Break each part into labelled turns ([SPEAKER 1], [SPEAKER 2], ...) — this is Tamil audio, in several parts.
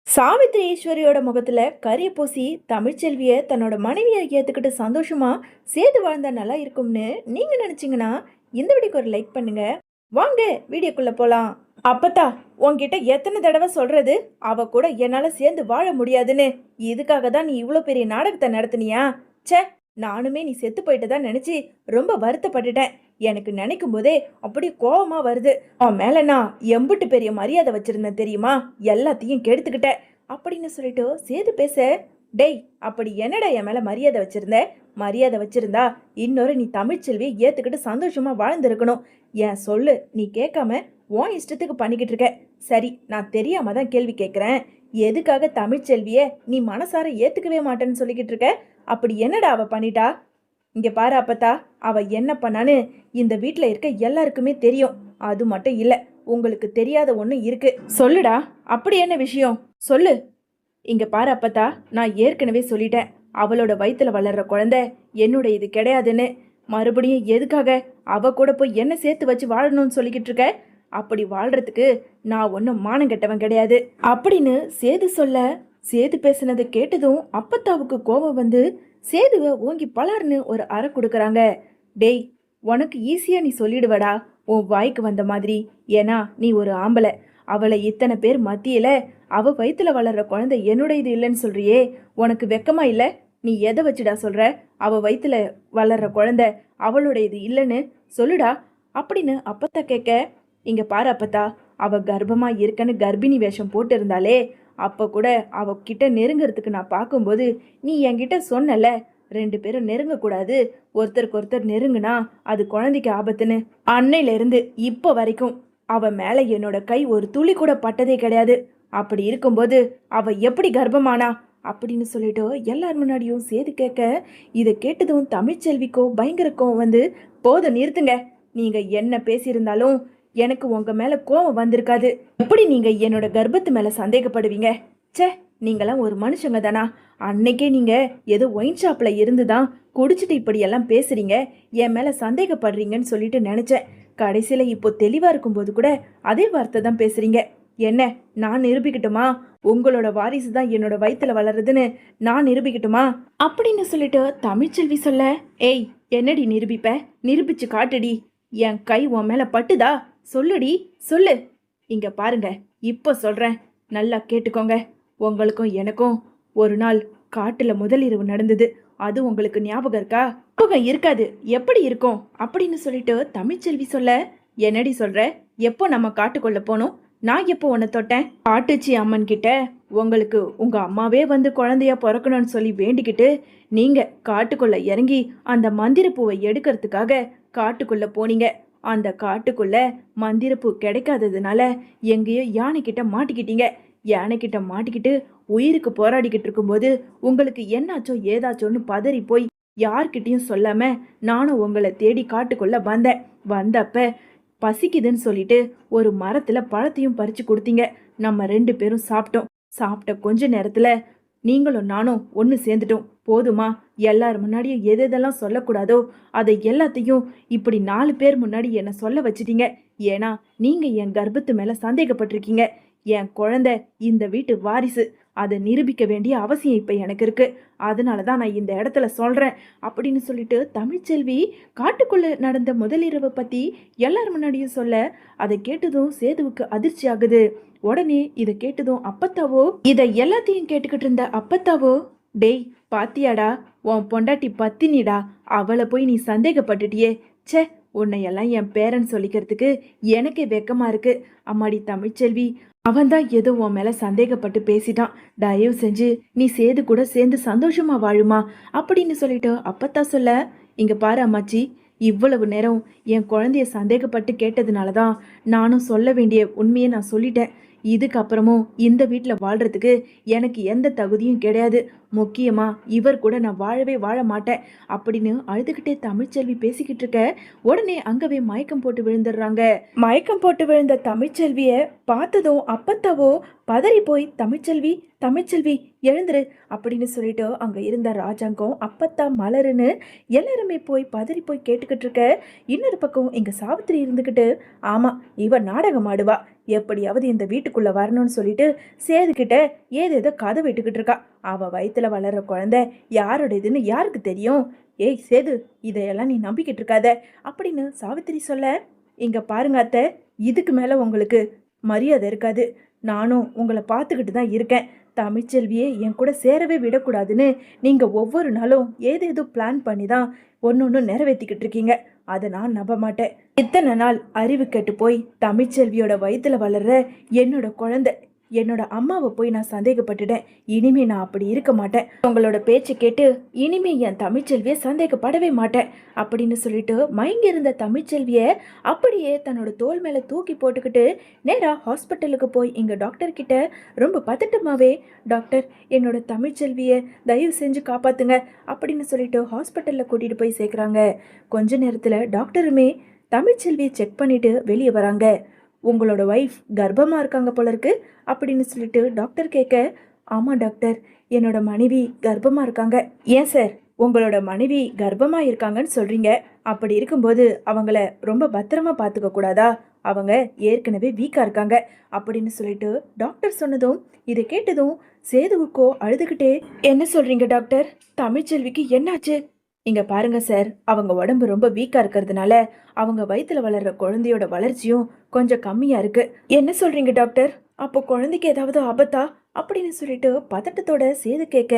[SPEAKER 1] சாவித்ரி ஈஸ்வரியோட முகத்துல கரிய பூசி தமிழ்ச்செல்விய தன்னோட மனைவியை ஏத்துக்கிட்டு சந்தோஷமா சேர்ந்து வாழ்ந்தா நல்லா இருக்கும்னு நீங்க நினைச்சீங்கன்னா இந்த வீடியோக்கு ஒரு லைக் பண்ணுங்க. வாங்க வீடியோக்குள்ள போலாம். அப்பத்தா, உன்கிட்ட எத்தனை தடவை சொல்றது அவ கூட என்னால சேர்ந்து வாழ முடியாதுன்னு? இதுக்காக தான் நீ இவ்வளோ பெரிய நாடகத்தை நடத்துனியா? ச்சே, நானுமே நீ செத்து போயிட்டதா நினைச்சு ரொம்ப வருத்தப்பட்டுட்டேன். எனக்கு நினைக்கும் போதே அப்படி கோவமா வருது. அவன் மேல நான் எம்புட்டு பெரிய மரியாதை வச்சிருந்தேன் தெரியுமா? எல்லாத்தையும் கெடுத்துக்கிட்ட அப்படின்னு சொல்லிட்டு சேது பேச, டேய், அப்படி என்னடா என் மேல மரியாதை வச்சிருந்த? மரியாதை வச்சிருந்தா இன்னொரு நீ தமிழ்ச்செல்வியை ஏத்துக்கிட்டு சந்தோஷமா வாழ்ந்திருக்கணும். ஏன் சொல்லு, நீ கேட்காம உன் இஷ்டத்துக்கு பண்ணிக்கிட்டு இருக்க. சரி, நான் தெரியாம தான் கேள்வி கேட்கிறேன். எதுக்காக தமிழ்ச்செல்விய நீ மனசார ஏத்துக்கவே மாட்டேன்னு சொல்லிக்கிட்டு இருக்க? அப்படி என்னடா அவ பண்ணிட்டா? இங்க பாரு அப்பத்தா, அவ என்ன பண்ணான்னு இந்த வீட்ல இருக்க எல்லாருக்குமே தெரியும். அது மட்டும் இல்ல, உங்களுக்கு தெரியாத ஒண்ணு இருக்கு. சொல்லுடா, அப்படி என்ன விஷயம் சொல்லு. இங்க பாரு அப்பத்தா, நான் ஏற்கனவே சொல்லிட்டேன், அவளோட வயித்துல வளர்ற குழந்தை என்னோட இது கிடையாதுன்னு. மறுபடியும் எதுக்காக அவ கூட போய் என்ன சேர்த்து வச்சு வாழணும்னு சொல்லிக்கிட்டு இருக்க? அப்படி வாழ்றதுக்கு நான் ஒன்றும் மானம் கெட்டவன் கிடையாது அப்படின்னு சேது சொல்ல, சேது பேசுனது கேட்டதும் அப்பத்தாவுக்கு கோபம் வந்து சேதுவை ஓங்கி பலார்னு ஒரு அறை கொடுக்குறாங்க. டேய், உனக்கு ஈஸியா நீ சொல்லிடுவடா உன் வாய்க்கு வந்த மாதிரி. ஏன்னா நீ ஒரு ஆம்பளை. அவளை இத்தனை பேர் மத்தியில அவ வயித்துல வளர்ற குழந்தை என்னோட இது இல்லைன்னு சொல்றியே, உனக்கு வெக்கமா இல்ல? நீ எதை வச்சுடா சொல்ற அவ வயித்துல வளர்ற குழந்தை அவளோட இது இல்லைன்னு? சொல்லுடா அப்படின்னு அப்பத்தா கேட்க, இங்க பாரு அப்பத்தா, அவ கர்ப்பமா இருக்கன்னு கர்ப்பிணி வேஷம் போட்டு இருந்தாலே, அப்ப கூட அவ கிட்ட நெருங்கிறதுக்கு நான் பார்க்கும்போது நீ என்கிட்ட சொன்னல, 2 பேரும் நெருங்கக்கூடாது, ஒருத்தருக்கு ஒருத்தர் நெருங்குனா அது குழந்தைக்கு ஆபத்துன்னு. அன்னையில இருந்து இப்போ வரைக்கும் அவ மேல என்னோட கை ஒரு துளி கூட பட்டதே கிடையாது. அப்படி இருக்கும்போது அவ எப்படி கர்ப்பமானா அப்படின்னு சொல்லிட்டு எல்லார் முன்னாடியும் சேது கேட்க, இதை கேட்டதும் தமிழ்ச்செல்விக்கோ பயங்கர கோவம் வந்து, போதும் நிறுத்துங்க. நீங்க என்ன பேசியிருந்தாலும் எனக்கு உங்க மேல கோவம் வந்திருக்காது. எப்படி நீங்க என்னோட கர்ப்பத்து மேல சந்தேகப்படுவீங்க? ச்சே, நீங்களாம் ஒரு மனுஷங்க தானா? அன்னைக்கே நீங்க ஏதோ ஒயின் ஷாப்ல இருந்துதான் குடிச்சிட்டு இப்படியெல்லாம் பேசுறீங்க, என் மேல சந்தேகப்படுறீங்கன்னு சொல்லிட்டு நினைச்சேன். கடைசியில இப்போ தெளிவா இருக்கும்போது கூட அதே வார்த்தை தான் பேசுறீங்க. என்ன, நான் நிரூபிக்கட்டுமா உங்களோட வாரிசு தான் என்னோட வயித்துல வளருதுன்னு? நான் நிரூபிக்கட்டுமா அப்படின்னு சொல்லிட்டு தமிழ்ச்செல்வி சொல்ல, ஏய், என்னடி நிரூபிப்ப? நிரூபிச்சு காட்டுடி. என் கை உன் மேல பட்டுதா? சொல்லுடி, சொல்லு. இங்க பாருங்க, இப்போ சொல்றேன், நல்லா கேட்டுக்கோங்க. உங்களுக்கும் எனக்கும் ஒரு நாள் காட்டுல முதலிரவு நடந்தது. அது உங்களுக்கு ஞாபகம் இருக்கா? ஞாபகம் இருக்காது, எப்படி இருக்கும் அப்படின்னு சொல்லிட்டு தமிழ்ச்செல்வி சொல்ல, என்னடி சொல்ற? எப்போ நம்ம காட்டுக்குள்ள போனோம்? நான் எப்போ உன்னை தொட்டேன்? காட்டுச்சி அம்மன் கிட்ட உங்களுக்கு உங்க அம்மாவே வந்து குழந்தையா பிறக்கணும்னு சொல்லி வேண்டிக்கிட்டு நீங்க காட்டுக்குள்ள இறங்கி அந்த மந்திர பூவை எடுக்கிறதுக்காக காட்டுக்குள்ள போனீங்க. அந்த காட்டுக்குள்ள மந்திரப்பூ கிடைக்காததுனால எங்கேயோ யானைக்கிட்ட மாட்டிக்கிட்டீங்க. யானைக்கிட்ட மாட்டிக்கிட்டு உயிருக்கு போராடிக்கிட்டு இருக்கும்போது உங்களுக்கு என்னாச்சோ ஏதாச்சோன்னு பதறி போய் யார்கிட்டையும் சொல்லாம நானும் உங்களை தேடி காட்டுக்குள்ள வந்தேன். வந்தப்ப பசிக்குதுன்னு சொல்லிட்டு ஒரு மரத்துல பழத்தையும் பறிச்சு கொடுத்தீங்க. நம்ம 2 பேரும் சாப்பிட்டோம். சாப்பிட்ட கொஞ்ச நேரத்துல நீங்களும் நானும் ஒன்று சேர்ந்துட்டோம். போதுமா? எல்லார் முன்னாடியும் எதெல்லாம் சொல்லக்கூடாதோ அதை எல்லாத்தையும் இப்படி 4 பேர் முன்னாடி என்னை சொல்ல வச்சிட்டீங்க. ஏன்னா நீங்க என் கர்ப்பத்து மேல சந்தேகப்பட்டிருக்கீங்க. என் குழந்தை இந்த வீட்டு வாரிசு, அதை நிரூபிக்க வேண்டிய அவசியம் இப்ப எனக்கு இருக்கு. அதனாலதான் நான் இந்த இடத்துல சொல்றேன் அப்படின்னு சொல்லிட்டு தமிழ்ச்செல்வி காட்டுக்குள்ள நடந்த முதலிரவை பத்தி எல்லார் முன்னாடியும் சொல்ல, அதை கேட்டதும் சேதுவுக்கு அதிர்ச்சி ஆகுது. உடனே இதை கேட்டதும் அப்பத்தாவோ, இதை எல்லாத்தையும் கேட்டுக்கிட்டு இருந்த அப்பத்தாவோ, டேய், பாத்தியாடா, உன் பொண்டாட்டி பத்தினிடா, அவளை போய் நீ சந்தேகப்பட்டுட்டியே. ச்சே, உன்னையெல்லாம் என் பேரன் சொல்லிக்கிறதுக்கு எனக்கே வெக்கமா இருக்கு. அம்மாடி தமிழ்ச்செல்வி, அவன்தான் ஏதோ உன் மேல சந்தேகப்பட்டு பேசிட்டான். தயவு செஞ்சு நீ சேது கூட சேர்ந்து சந்தோஷமா வாழுமா அப்படின்னு சொல்லிட்டு அப்பத்தா சொல்ல, இங்க பாரு அம்மாச்சி, இவ்வளவு நேரம் என் குழந்தைய சந்தேகப்பட்டு கேட்டதுனாலதான் நானும் சொல்ல வேண்டிய உண்மையை நான் சொல்லிட்டேன். இதுக்கப்புறமும் இந்த வீட்டில் வாழ்றதுக்கு எனக்கு எந்த தகுதியும் கிடையாது. முக்கியமா இவர் கூட நான் வாழவே வாழ மாட்டேன் அப்படின்னு அழுதுகிட்டே தமிழ்ச்செல்வி பேசிக்கிட்டு இருக்க உடனே அங்கவே மயக்கம் போட்டு விழுந்துடுறாங்க. மயக்கம் போட்டு விழுந்த தமிழ்ச்செல்விய பார்த்ததும் அப்பத்தாவோ பதறி போய் தமிழ்ச்செல்வி தமிழ்ச்செல்வி எழுந்துரு அப்படின்னு சொல்லிட்டு அங்க இருந்த ராஜாங்கம் அப்பத்தா மலருன்னு எல்லாருமே போய் பதறி போய் கேட்டுக்கிட்டு இருக்க. இன்னொரு பக்கம் இங்க சாவித்திரி இருந்துகிட்டு ஆமா இவ நாடகம் ஆடுவா, எப்படியாவது இந்த வீட்டுக்குள்ள வரணும்னு சொல்லிட்டு சேதுக்கிட்ட ஏதேதோ கதை விட்டுக்கிட்டு இருக்கா. அவ வயித்துல வளர்ற குழந்தை யாரோடையதுன்னு யாருக்கு தெரியும்? ஏய் சேது, இதையெல்லாம் நீ நம்பிக்கிட்டு இருக்காத அப்படின்னு சாவித்திரி சொல்ல, இங்க பாருங்க அத்தை, இதுக்கு மேல உங்களுக்கு மரியாதை இருக்காது. நானும் உங்களை பார்த்துக்கிட்டு தான் இருக்கேன். தமிழ்ச்செல்வியே என் கூட சேரவே விடக்கூடாதுன்னு நீங்க ஒவ்வொரு நாளும் ஏதேதோ பிளான் பண்ணி தான் ஒன்று நிறைவேற்றிக்கிட்டு இருக்கீங்க. அதை நான் நம்ப மாட்டேன். இத்தனை நாள் அறிவு கெட்டு போய் தமிழ்ச்செல்வியோட வயிற்றுல வளர்ற என்னோட குழந்தை, என்னோட அம்மாவை போய் நான் சந்தேகப்பட்டுட்டேன். இனிமே நான் அப்படி இருக்க மாட்டேன். உங்களோட பேச்சு கேட்டு இனிமே என் தமிழ்ச்செல்வியை சந்தேகப்படவே மாட்டேன் அப்படின்னு சொல்லிட்டு மயங்கி இருந்த தமிழ்ச்செல்விய அப்படியே தன்னோட தோள் மேல தூக்கி போட்டுக்கிட்டு நேரா ஹாஸ்பிட்டலுக்கு போய் இங்க டாக்டர் கிட்ட ரொம்ப பதட்டமாவே, டாக்டர் என்னோட தமிழ்ச்செல்விய தயவு செஞ்சு காப்பாத்துங்க அப்படின்னு சொல்லிட்டு ஹாஸ்பிட்டல்ல கூட்டிட்டு போய் சேர்க்குறாங்க. கொஞ்ச நேரத்துல டாக்டருமே தமிழ்ச்செல்வியை செக் பண்ணிட்டு வெளியே வராங்க. உங்களோட ஒய்ஃப் கர்ப்பமாக இருக்காங்க போல இருக்கு அப்படின்னு சொல்லிட்டு டாக்டர் கேட்க, ஆமாம் டாக்டர், என்னோட மனைவி கர்ப்பமாக இருக்காங்க. ஏன் சார் உங்களோட மனைவி கர்ப்பமாக இருக்காங்கன்னு சொல்கிறீங்க? அப்படி இருக்கும்போது அவங்கள ரொம்ப பத்திரமா பார்த்துக்க கூடாதா? அவங்க ஏற்கனவே வீக்காக இருக்காங்க அப்படின்னு சொல்லிட்டு டாக்டர் சொன்னதும் இதை கேட்டதும் சேதுவுக்கோ அழுதுகிட்டே, என்ன சொல்கிறீங்க டாக்டர், தமிழ்ச்செல்விக்கு என்னாச்சு? இங்க பாருங்க சார், அவங்க உடம்பு ரொம்ப வீக்கா இருக்கிறதுனால அவங்க வயிற்றுல வளர்ற குழந்தையோட வளர்ச்சியும் கொஞ்சம் கம்மியா இருக்கு. என்ன சொல்றீங்க டாக்டர், அப்போ குழந்தைக்கு ஏதாவது ஆபத்தா அப்படின்னு சொல்லிட்டு பதட்டத்தோட சேது கேட்க,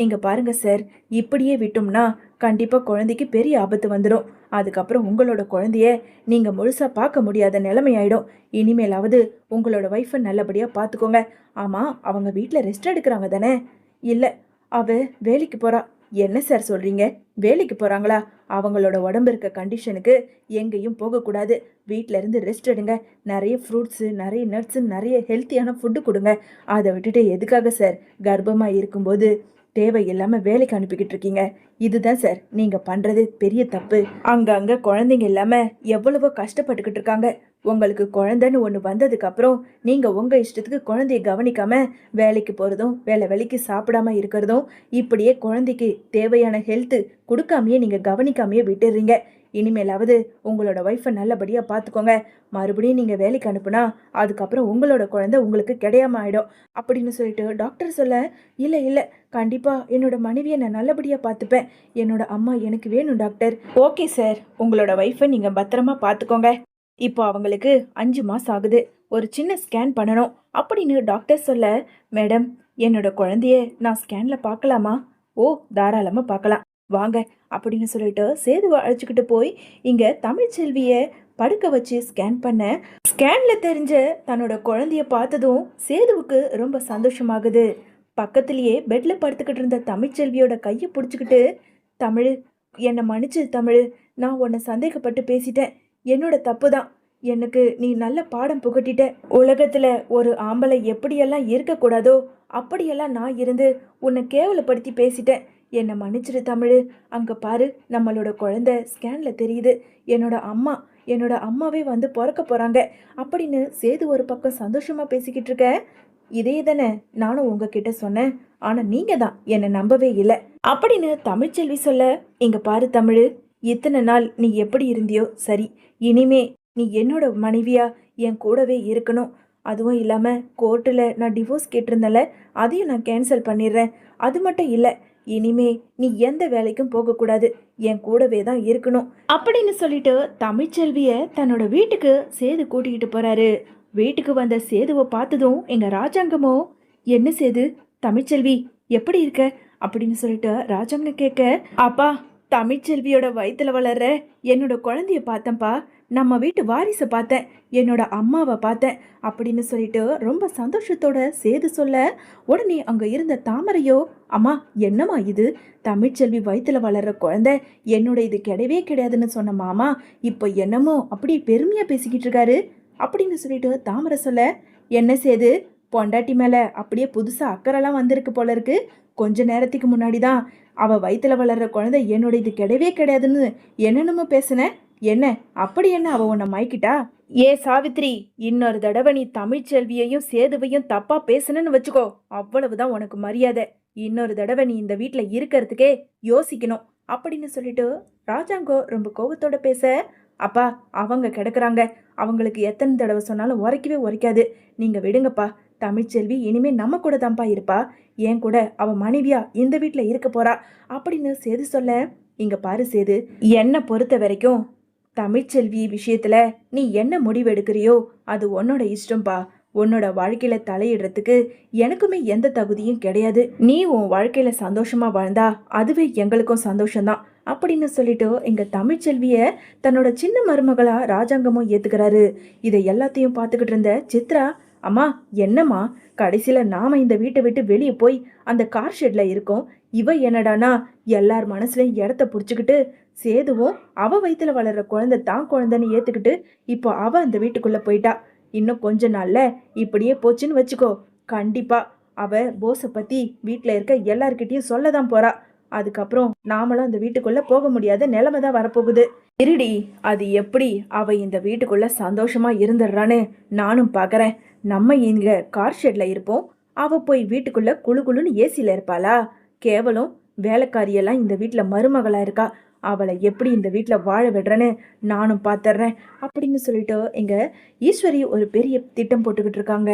[SPEAKER 1] இங்க பாருங்க சார், இப்படியே விட்டோம்னா கண்டிப்பா குழந்தைக்கு பெரிய ஆபத்து வந்துடும். அதுக்கப்புறம் உங்களோட குழந்தைய நீங்க முழுசா பார்க்க முடியாத நிலைமை ஆயிடும். இனிமேலாவது உங்களோட ஒய்ஃபை நல்லபடியா பார்த்துக்கோங்க. ஆமா, அவங்க வீட்டில் ரெஸ்ட் எடுக்கிறாங்க தானே? இல்லை, அவ வேலைக்கு போறா. என்ன சார் சொல்றீங்க, வேலைக்கு போறாங்களா? அவங்களோட உடம்பு இருக்க கண்டிஷனுக்கு எங்கேயும் போகக்கூடாது. வீட்டில இருந்து ரெஸ்ட் எடுங்க. நிறைய ஃப்ரூட்ஸு, நிறைய நட்ஸு, நிறைய ஹெல்த்தியான ஃபுட்டு கொடுங்க. அதை விட்டுட்டு எதுக்காக சார் கர்ப்பமாக இருக்கும்போது தேவையில்லாமல் வேலைக்கு அனுப்பிக்கிட்டு இருக்கீங்க? இதுதான் சார் நீங்கள் பண்ணுறது பெரிய தப்பு. அங்கங்கே குழந்தைங்க இல்லாமல் எவ்வளவோ கஷ்டப்பட்டுக்கிட்டு இருக்காங்க. உங்களுக்கு குழந்தைன்னு ஒன்று வந்ததுக்கப்புறம் நீங்கள் உங்கள் இஷ்டத்துக்கு குழந்தைய கவனிக்காமல் வேலைக்கு போகிறதும் வேலைக்கு சாப்பிடாம இருக்கிறதும், இப்படியே குழந்தைக்கு தேவையான ஹெல்த்து கொடுக்காமையே நீங்கள் கவனிக்காமையே விட்டுடுறீங்க. இனிமேலாவது உங்களோட ஒய்ஃபை நல்லபடியாக பார்த்துக்கோங்க. மறுபடியும் நீங்கள் வேலைக்கு அனுப்புனா அதுக்கப்புறம் உங்களோட குழந்தை உங்களுக்கு கிடையாம ஆகிடும் அப்படின்னு சொல்லிட்டு டாக்டர் சொல்ல, இல்லை இல்லை, கண்டிப்பாக என்னோட மனைவியை நான் நல்லபடியாக பார்த்துப்பேன். என்னோட அம்மா எனக்கு வேணும் டாக்டர். ஓகே சார், உங்களோட ஒய்ஃபை நீங்கள் பத்திரமா பார்த்துக்கோங்க. இப்போ அவங்களுக்கு 5 மாதம் ஆகுது. ஒரு சின்ன ஸ்கேன் பண்ணணும் அப்படின்னு டாக்டர் சொல்ல, மேடம் என்னோட குழந்தைய நான் ஸ்கேனில் பார்க்கலாமா? ஓ தாராளமாக பார்க்கலாம், வாங்க அப்படின்னு சொல்லிட்டு சேதுவை அழைச்சிக்கிட்டு போய் இங்கே தமிழ்ச்செல்வியை படுக்க வச்சு ஸ்கேன் பண்ண, ஸ்கேனில் தெரிஞ்ச தன்னோட குழந்தைய பார்த்ததும் சேதுவுக்கு ரொம்ப சந்தோஷமாகுது. பக்கத்துலேயே பெட்டில் படுத்துக்கிட்டு இருந்த தமிழ்ச்செல்வியோட கையை பிடிச்சிக்கிட்டு, தமிழ் என்னை மன்னிச்சு தமிழ், நான் உன்னை சந்தேகப்பட்டு பேசிட்டேன், என்னோட தப்பு தான். எனக்கு நீ நல்ல பாடம் புகட்டிட்ட. உலகத்தில் ஒரு ஆம்பளை எப்படியெல்லாம் இருக்கக்கூடாதோ அப்படியெல்லாம் நான் இருந்து உன்னை கேவலப்படுத்தி பேசிட்டேன். என்னை மன்னிச்சிரு தமிழ். அங்கே பாரு, நம்மளோட குழந்தை ஸ்கேனில் தெரியுது. என்னோட அம்மாவே வந்து பிறக்க போகிறாங்க அப்படின்னு சேது ஒரு பக்கம் சந்தோஷமாக பேசிக்கிட்டு இருக்க. இதே தானே நானும் உங்ககிட்ட சொன்னேன், ஆனால் நீங்கள் தான் என்னை நம்பவே இல்லை அப்படின்னு தமிழ்ச்செல்வி சொல்ல, இங்கே பாரு தமிழ், இத்தனை நாள் நீ எப்படி இருந்தியோ சரி, இனிமே நீ என்னோட மனைவியா என் கூடவே இருக்கணும். அதுவும் இல்லாமல் கோர்ட்டில் நான் டிவோர்ஸ் கேட்டிருந்தல, அதையும் நான் கேன்சல் பண்ணிடுறேன். அது மட்டும் இல்லை, இனிமே நீ எந்த வேலைக்கும் போகக்கூடாது, என் கூடவே தான் இருக்கணும் அப்படின்னு சொல்லிட்டு தமிழ்ச்செல்விய தன்னோட வீட்டுக்கு சேது கூட்டிக்கிட்டு போறாரு. வீட்டுக்கு வந்த சேதுவை பார்த்ததும் எங்க ராஜாங்கமோ, என்ன சேது, தமிழ்ச்செல்வி எப்படி இருக்க அப்படின்னு சொல்லிட்டு ராஜாங்கம் கேட்க, அப்பா தமிழ்ச்செல்வியோட வயிற்றுல வளர்ற என்னோட குழந்தைய பார்த்தேன்ப்பா, நம்ம வீட்டு வாரிசை பார்த்தேன், என்னோட அம்மாவை பார்த்தேன் அப்படின்னு சொல்லிட்டு ரொம்ப சந்தோஷத்தோட சேது சொல்ல, உடனே அங்கே இருந்த தாமரையோ, அம்மா என்னம்மா இது, தமிழ்ச்செல்வி வயிற்றுல வளர்ற குழந்தை என்னோட இது கிடையவே கிடையாதுன்னு சொன்ன மாமா இப்போ என்னமோ அப்படி பெருமையாக பேசிக்கிட்டு இருக்காரு அப்படின்னு சொல்லிட்டு தாமரை சொல்ல, என்ன சேது, பொண்டாட்டி மேலே அப்படியே புதுசாக அக்கறைலாம் வந்திருக்கு போல இருக்கு, கொஞ்ச நேரத்துக்கு முன்னாடி தான் அவ வயித்துல வளர்ற குழந்தை என்னோட இது கிடையவே கிடையாதுன்னு என்னென்னமோ பேசுன. என்ன அப்படி என்ன அவ உன்னை மயக்கிட்டா? ஏ சாவித்ரி, இன்னொரு தடவை நீ தமிழ்ச்செல்வியையும் சேதுவையும் தப்பா பேசுனன்னு வச்சுக்கோ, அவ்வளவுதான் உனக்கு மரியாதை. இன்னொரு தடவை நீ இந்த வீட்ல இருக்கிறதுக்கே யோசிக்கணும் அப்படின்னு சொல்லிட்டு ராஜாங்கோ ரொம்ப கோவத்தோட பேச, அப்பா அவங்க கிடக்குறாங்க, அவங்களுக்கு எத்தனை தடவை சொன்னாலும் உரைக்கவே உரைக்காது, நீங்க விடுங்கப்பா. தமிழ்ச்செல்வி இனிமே நம்ம கூட தான்ப்பா இருப்பா, ஏன் கூட அவ மனைவியா இந்த வீட்ல இருக்க போறா அப்படின்னு சேது சொல்ல, இங்க பாரு சேது, என்னை பொறுத்த வரைக்கும் தமிழ்ச்செல்வி விஷயத்துல நீ என்ன முடிவு எடுக்கிறியோ அது உன்னோட இஷ்டம்பா. உன்னோட வாழ்க்கையில தலையிடுறதுக்கு எனக்குமே எந்த தகுதியும் கிடையாது. நீ உன் வாழ்க்கையில சந்தோஷமா வாழ்ந்தா அதுவே எங்களுக்கும் சந்தோஷம்தான் அப்படின்னு சொல்லிட்டு எங்க தமிழ்ச்செல்விய தன்னோட சின்ன மருமகளா ராஜாங்கமும் ஏத்துக்கிறாரு. இதை எல்லாத்தையும் பார்த்துக்கிட்டு இருந்த சித்ரா, அம்மா என்னம்மா, கடைசியில நாம இந்த வீட்டை விட்டு வெளியே போய் அந்த கார் ஷெட்ல இருக்கோம், இவ என்னடானா எல்லார் மனசுலயும் இடத்த புடிச்சுக்கிட்டு சேதுவும் அவ வயித்துல வளர்ற குழந்தை தான் குழந்தைன்னு ஏத்துக்கிட்டு இப்போ அவ அந்த வீட்டுக்குள்ள போயிட்டா. இன்னும் கொஞ்ச நாள்ல இப்படியே போச்சுன்னு வச்சுக்கோ, கண்டிப்பா அவ போஸை பத்தி வீட்டுல இருக்க எல்லார்கிட்டயும் சொல்லதான் போறா. அதுக்கப்புறம் நாமளும் அந்த வீட்டுக்குள்ள போக முடியாத நிலைமை தான் வரப்போகுது. இருடி, அது எப்படி அவ இந்த வீட்டுக்குள்ள சந்தோஷமா இருந்துடுறான்னு நானும் பாக்குறேன். நம்ம இங்க கார் ஷெட்ல இருப்போம், அவ போய் வீட்டுக்குள்ள குளு குளுன்னு ஏசில இருப்பாளா? கேவலம் வேலைக்காரியெல்லாம் இந்த வீட்டுல மருமகளா இருக்கா, அவளை எப்படி இந்த வீட்டுல வாழ விடுறேன்னு நானும் பாத்துறேன் அப்படின்னு சொல்லிட்டு எங்க ஈஸ்வரி ஒரு பெரிய திட்டம் போட்டுக்கிட்டு இருக்காங்க.